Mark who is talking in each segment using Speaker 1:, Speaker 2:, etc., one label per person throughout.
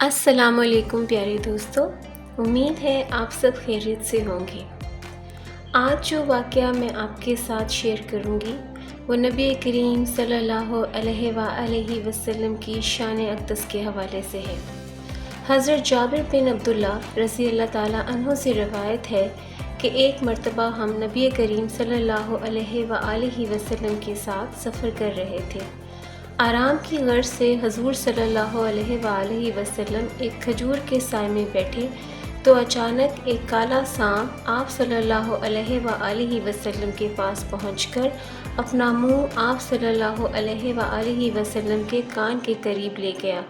Speaker 1: السلام علیکم پیارے دوستو، امید ہے آپ سب خیریت سے ہوں گے۔ آج جو واقعہ میں آپ کے ساتھ شیئر کروں گی وہ نبی کریم صلی اللہ علیہ وآلہ وسلم کی شان اقدس کے حوالے سے ہے۔ حضرت جابر بن عبداللہ رضی اللہ تعالیٰ عنہ سے روایت ہے کہ ایک مرتبہ ہم نبی کریم صلی اللہ علیہ وآلہ وسلم کے ساتھ سفر کر رہے تھے۔ آرام کی غرض سے حضور صلی اللہ علیہ وآلہ وسلم ایک کھجور کے سائے میں بیٹھے تو اچانک ایک کالا سانپ آپ صلی اللہ علیہ وآلہ وسلم کے پاس پہنچ کر اپنا منہ آپ صلی اللہ علیہ وآلہ وسلم کے کان کے قریب لے گیا۔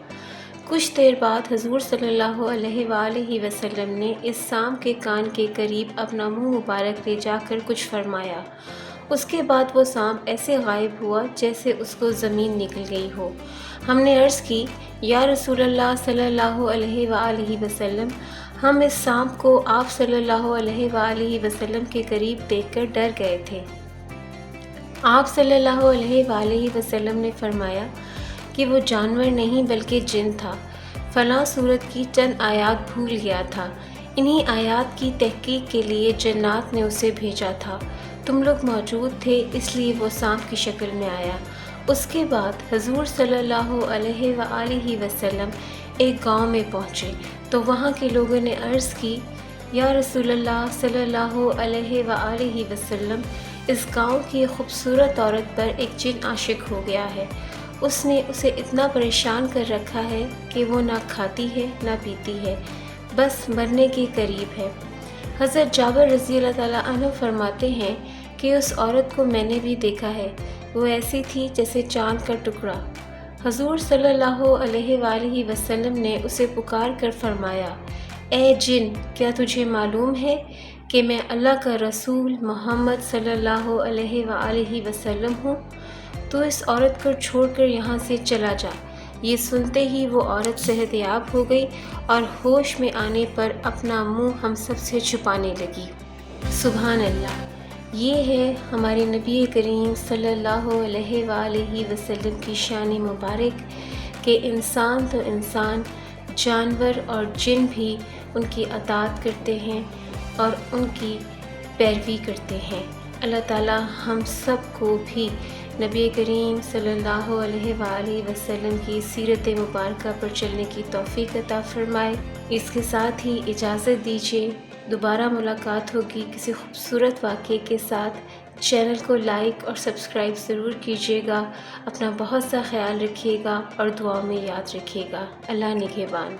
Speaker 1: کچھ دیر بعد حضور صلی اللہ علیہ وآلہ وسلم نے اس سانپ کے کان کے قریب اپنا منہ مبارک لے جا کر کچھ فرمایا۔ اس کے بعد وہ سانپ ایسے غائب ہوا جیسے اس کو زمین نکل گئی ہو۔ ہم نے عرض کی، یا رسول اللہ صلی اللہ علیہ وآلہ وسلم، ہم اس سانپ کو آپ صلی اللہ علیہ وآلہ وسلم کے قریب دیکھ کر ڈر گئے تھے۔ آپ صلی اللہ علیہ وآلہ وسلم نے فرمایا کہ وہ جانور نہیں بلکہ جن تھا، فلاں سورت کی چند آیات بھول گیا تھا، انہی آیات کی تحقیق کے لیے جنات نے اسے بھیجا تھا، تم لوگ موجود تھے اس لیے وہ سانپ کی شکل میں آیا۔ اس کے بعد حضور صلی اللہ علیہ وآلہ وسلم ایک گاؤں میں پہنچے تو وہاں کے لوگوں نے عرض کی، یا رسول اللہ صلی اللہ علیہ وآلہ وسلم، اس گاؤں کی خوبصورت عورت پر ایک جن عاشق ہو گیا ہے، اس نے اسے اتنا پریشان کر رکھا ہے کہ وہ نہ کھاتی ہے نہ پیتی ہے، بس مرنے کے قریب ہے۔ حضرت جابر رضی اللہ تعالیٰ عنہ فرماتے ہیں کہ اس عورت کو میں نے بھی دیکھا ہے، وہ ایسی تھی جیسے چاند کا ٹکڑا۔ حضور صلی اللہ علیہ وآلہ وسلم نے اسے پکار کر فرمایا، اے جن، کیا تجھے معلوم ہے کہ میں اللہ کا رسول محمد صلی اللہ علیہ وآلہ وسلم ہوں؟ تو اس عورت کو چھوڑ کر یہاں سے چلا جا۔ یہ سنتے ہی وہ عورت صحت یاب ہو گئی اور ہوش میں آنے پر اپنا منہ ہم سب سے چھپانے لگی۔ سبحان اللہ! یہ ہے ہمارے نبی کریم صلی اللہ علیہ وآلہ وسلم کی شان مبارک کہ انسان تو انسان، جانور اور جن بھی ان کی اطاعت کرتے ہیں اور ان کی پیروی کرتے ہیں۔ اللہ تعالی ہم سب کو بھی نبی کریم صلی اللہ علیہ وآلہ وسلم کی سیرت مبارکہ پر چلنے کی توفیق عطا فرمائے۔ اس کے ساتھ ہی اجازت دیجیے، دوبارہ ملاقات ہوگی کسی خوبصورت واقعے کے ساتھ۔ چینل کو لائک اور سبسکرائب ضرور کیجیے گا۔ اپنا بہت سا خیال رکھیے گا اور دعاؤں میں یاد رکھیے گا۔ اللہ نگہبان۔